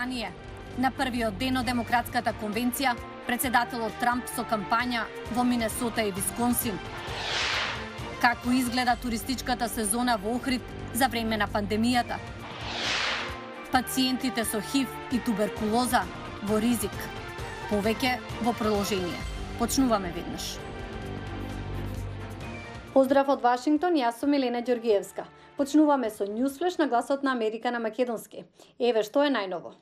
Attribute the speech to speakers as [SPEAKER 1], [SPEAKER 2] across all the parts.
[SPEAKER 1] ранije. На првиот ден од Демократската конвенција, председателот Трамп со кампања во Минесота и Висконсин. Како изгледа туристичката сезона во Охрид за време на пандемијата? Пациентите со ХИВ и туберкулоза во ризик. Повеќе во продолжение. Почнуваме веднаш. Поздрав од Вашингтон, јас сум Елена Ѓоргиевска. Почнуваме со Newsflash на Гласот на Америка на македонски. Еве што е најново.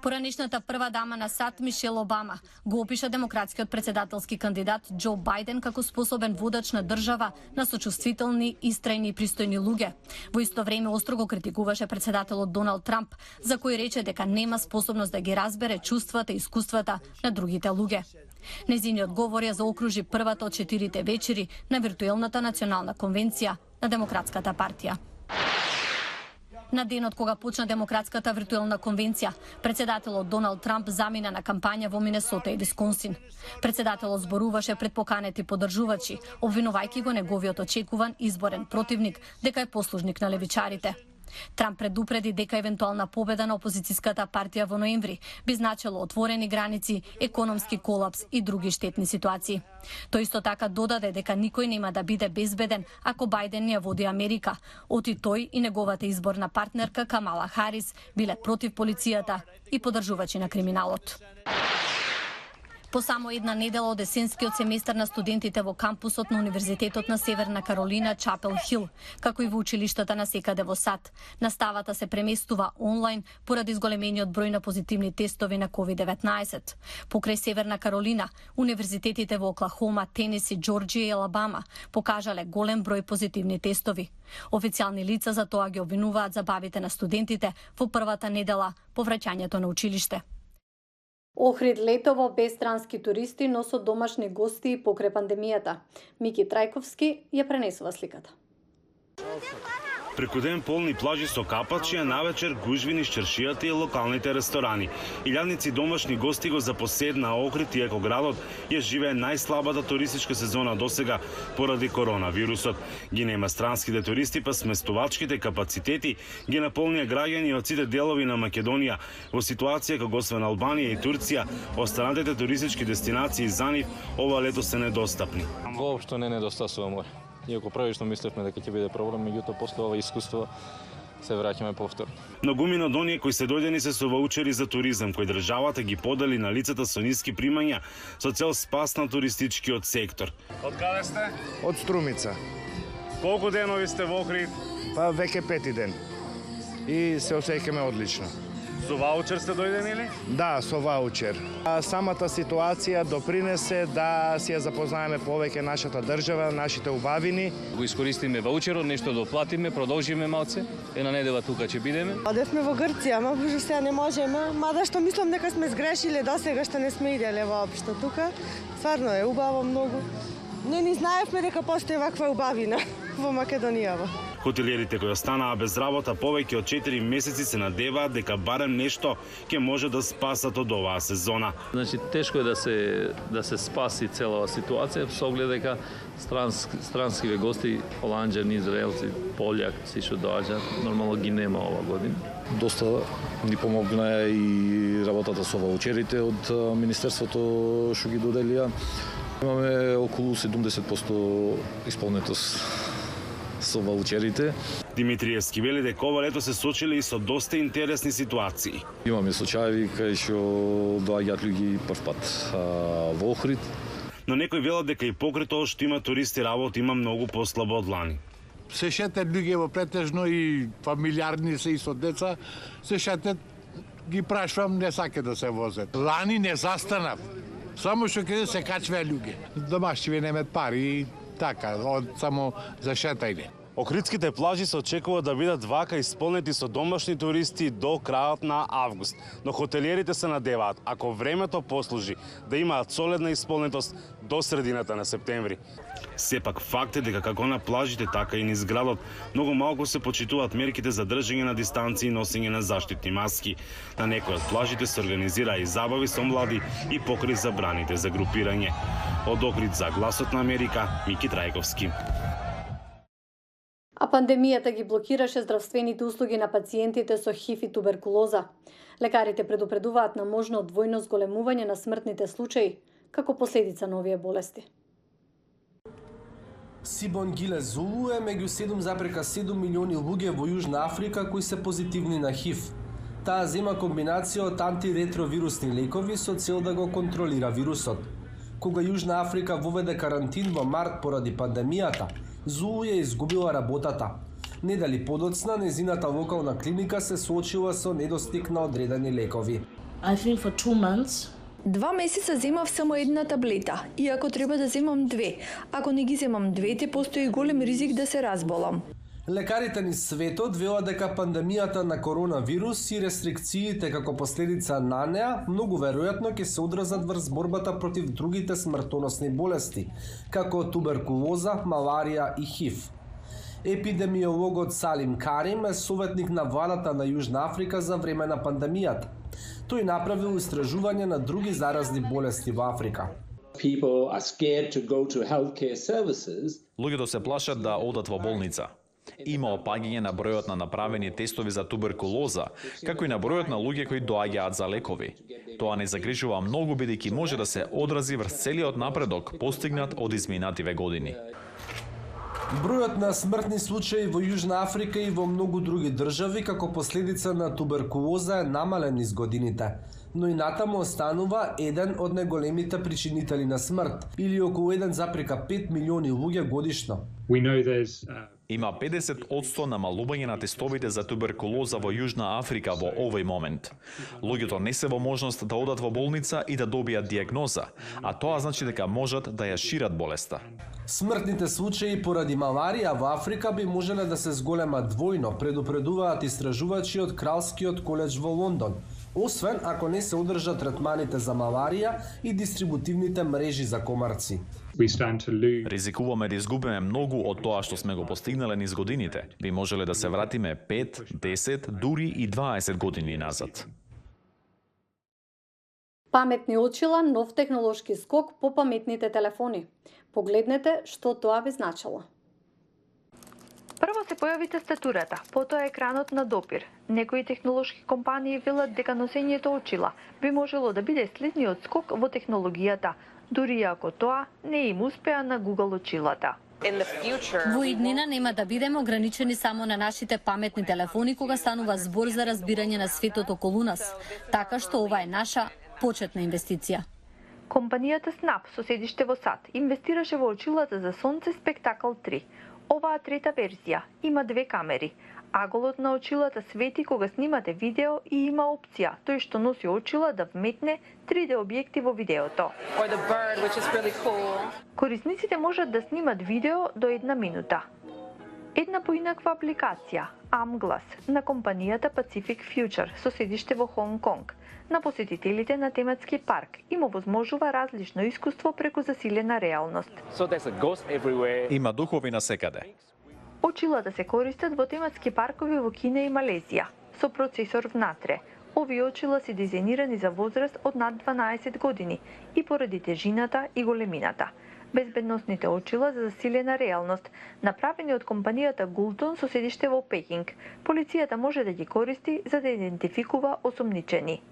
[SPEAKER 1] Поранишната прва дама на САД Мишел Обама го опиша демократскиот председателски кандидат Џо Бајден како способен водач на држава на сочувствителни, истрајни и пристојни луѓе. Во исто време остро го критикуваше председателот Доналд Трамп, за кој рече дека нема способност да ги разбере чувствата и искуствата на другите луѓе. Незиниот говор ја заокружи првата од 4 вечери на виртуелната национална конвенција на Демократската партија. На денот кога почна Демократската виртуелна конвенција, председателот Доналд Трамп замина на кампања во Минесота и Висконсин. Председателот зборуваше пред поканети поддржувачи, обвинувајќи го неговиот очекуван изборен противник дека е послужник на левичарите. Трамп предупреди дека евентуална победа на опозицијската партија во ноември би значело отворени граници, економски колапс и други штетни ситуации. Тој исто така додаде дека никој нема да биде безбеден ако Бајден ја води Америка, оти тој и неговата изборна партнерка Камала Харис биле против полицијата и поддржувачи на криминалот. По само една недела од есенскиот семестар на студентите во кампусот на Универзитетот на Северна Каролина Чапел Хил, како и во училиштата на секаде во САД, наставата се преместува онлайн поради зголемениот број на позитивни тестови на COVID-19. Покрај Северна Каролина, универзитетите во Оклахома, Тенеси, Џорџија и Алабама покажале голем број позитивни тестови. Официјални лица за тоа ги обвинуваат забавите на студентите во првата недела по враќањето на училиште. Охрид летово без странски туристи, но со домашни гости покрај пандемијата. Мики Трајковски ја пренесува сликата.
[SPEAKER 2] Преку ден полни плажи со капачи, а навечер гужви низ чаршијата и локалните ресторани. Илјадници домашни гости го запоседна Охрид, иако градот ја живее најслабата туристичка сезона досега поради коронавирусот. Ги нема странските туристи, па сместувачките капацитети ги наполнија граѓани од сите делови на Македонија, во ситуација кога освен Албанија и Турција, останатите туристички дестинации за нив ова лето се недостапни.
[SPEAKER 3] Воопшто не недостасува море. Иако првично мислевме дека ќе биде проблем, меѓутоа после ова искуство се враќаме повторно.
[SPEAKER 2] Многумина од оние кои се дојдени се со ваучери за туризам, кои државата ги подели на лицата со ниски примања со цел спас на туристичкиот сектор.
[SPEAKER 4] Од каде сте?
[SPEAKER 5] Од Струмица.
[SPEAKER 4] Колку денови сте во Охрид?
[SPEAKER 5] Па веќе 5 ден. И се осеќаме одлично.
[SPEAKER 4] Со ваучер сте дојдени или?
[SPEAKER 5] Да, со ваучер. Самата ситуација допринесе да си ја запознаеме повеќе нашата држава, нашите убавини.
[SPEAKER 3] Го искористиме ваучерот, нешто да оплатиме, продолжиме малце. Една недела тука ќе бидеме.
[SPEAKER 6] Одевме во Грција, ама боже сега не можеме. Мада што мислам дека сме сгрешиле досега што не сме иделе воопшто тука. Стварно е убаво многу. Не ни знаевме дека постои ваква убавина во Македонија.
[SPEAKER 2] Хотелиерите кои останаа без работа повеќе од 4 месеци се надеваат дека барем нешто ќе може да спасат од оваа сезона.
[SPEAKER 7] Значи тешко е да се спаси целава ситуација со оглед дека странскиве гости, холанџани, израелци, пољак, си што доаѓаат, нормално ги нема ова година.
[SPEAKER 8] Доста ни помогна и работата со ваучерите од Министерството што ги доделија. Имаме околу 70% исполнетост со ваучерите.
[SPEAKER 2] Димитриевски вели дека ова лето се сочиле и со доста интересни ситуации.
[SPEAKER 8] Имаме случаи кај што доаѓаат луѓе прв пат во Охрид.
[SPEAKER 2] Но некој велат дека и покрај тоа што има туристи работа има многу послабо од лани.
[SPEAKER 9] Се шетат луѓе во претежно и фамилиарни се и со деца, се шетат, ги прашувам, не саке да се возат. Лани не застанав, само што каде се качваа луѓе. Домашните немаат пари, така, само за шетајне.
[SPEAKER 2] Охридските плажи се очекува да бидат вака исполнети со домашни туристи до крајот на август. Но хотелиерите се надеваат, ако времето послужи, да имаат солидна исполнетост до средината на септември. Сепак факт е дека како на плажите, така и низ градот, многу малку се почитуваат мерките за држање на дистанција и носење на заштитни маски. На некои од плажите се организира и забави со млади и покрај забраните за групирање. Од Охрид за Гласот на Америка, Мики Трајковски.
[SPEAKER 1] А пандемијата ги блокираше здравствените услуги на пациентите со ХИВ и туберкулоза. Лекарите предупредуваат на можно двојно зголемување на смртните случаи како последица на овие болести.
[SPEAKER 10] Сибонгиле Зулу е меѓу 7,7 милиони луѓе во Јужна Африка кои се позитивни на ХИВ. Таа зема комбинација од антиретровирусни лекови со цел да го контролира вирусот. Кога Јужна Африка воведе карантин во март поради пандемијата, Зулу ја изгубила работата. Недели подоцна, незината локална клиника се соочила со недостиг на одредени лекови.
[SPEAKER 11] 2 месеца земав само една таблета, иако треба да земам 2. Ако не ги земам двете, постои голем ризик да се разболам.
[SPEAKER 10] Лекарите низ светот велат дека пандемијата на коронавирус и рестрикциите како последица на неа многу веројатно ќе се одразат врз борбата против другите смртоносни болести, како туберкулоза, маларија и ХИВ. Епидемиологот Салим Карим е советник на владата на Јужна Африка за време на пандемијата. Тој направил истражување на други заразни болести во Африка.
[SPEAKER 12] Луѓето се плашат да одат во болница. Има опаѓање на бројот на направени тестови за туберкулоза, како и на бројот на луѓе кои доаѓаат за лекови. Тоа не загрижува многу бидејќи може да се одрази врз целиот напредок постигнат од изминативе години.
[SPEAKER 10] Бројот на смртни случаи во Јужна Африка и во многу други држави како последица на туберкулоза е намален низ годините, но и натаму останува еден од најголемите причинители на смрт, или околу 1,5 милиони луѓе годишно.
[SPEAKER 12] Има 50% намалување на тестовите за туберкулоза во Јужна Африка во овој момент. Луѓето не се во можност да одат во болница и да добијат диагноза, а тоа значи дека можат да ја шират болеста.
[SPEAKER 10] Смртните случаи поради маларија во Африка би можеле да се зголемат двојно, предупредуваат истражувачи од Кралскиот коледж во Лондон, освен ако не се одржат третманите за маларија и дистрибутивните мрежи за комарци.
[SPEAKER 12] Ризикуваме да изгубиме многу од тоа што сме го постигнале низ годините. Би можеле да се вратиме 5, 10, дури и 20 години назад.
[SPEAKER 1] Паметни очила, нов технолошки скок по паметните телефони. Погледнете што тоа би значило.
[SPEAKER 13] Прво се појави тастатурата, потоа екранот на допир. Некои технолошки компании велат дека носењето очила би можело да биде следниот скок во технологијата, дури ако тоа не им успеа на Google очилата.
[SPEAKER 1] Во иднина нема да бидеме ограничени само на нашите паметни телефони кога станува збор за разбирање на светот околу нас, така што ова е наша почетна инвестиција.
[SPEAKER 13] Компанијата Snap со седиште во САД инвестираше во очилата за сонце Spectacle 3. Оваа трета верзија има 2 камери. Аголот на очилата свети кога снимате видео и има опција тој што носи очила да вметне 3D објекти во видеото. Корисниците можат да снимат видео до 1 минута. Една поинаква апликација, Amglass, на компанијата Pacific Future со седиште во Хонг Конг, на посетителите на тематски парк им овозможува различно искуство преку засилена реалност.
[SPEAKER 12] Има духови насекаде.
[SPEAKER 13] Очилата се користат во тематски паркови во Кина и Малезија, со процесор внатре. Овие очила се дизајнирани за возраст од над 12 години и поради тежината и големината. Безбедносните очила за засилена реалност, направени од компанијата Гултон со седиште во Пекинг. Полицијата може да ги користи за да идентификува осомничени.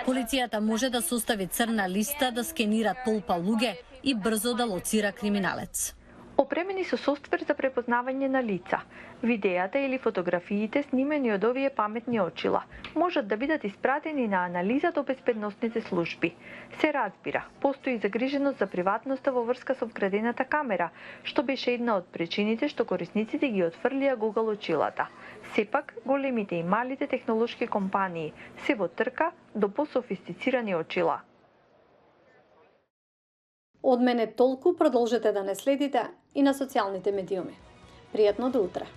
[SPEAKER 1] Полицијата може да состави црна листа, да скенира толпа луѓе и брзо да лоцира криминалец.
[SPEAKER 13] Опремени со софтвер за препознавање на лица. Видеата или фотографиите снимени од овие паметни очила можат да бидат испратени на анализа до безбедносните служби. Се разбира, постои загриженост за приватноста во врска со вградената камера, што беше една од причините што корисниците ги отфрлија Google очилата. Сепак, големите и малите технолошки компании се во трка до пософистицирани очила.
[SPEAKER 1] Од мене толку, продолжете да не следите и на социјалните медиуми. Пријатно до утре.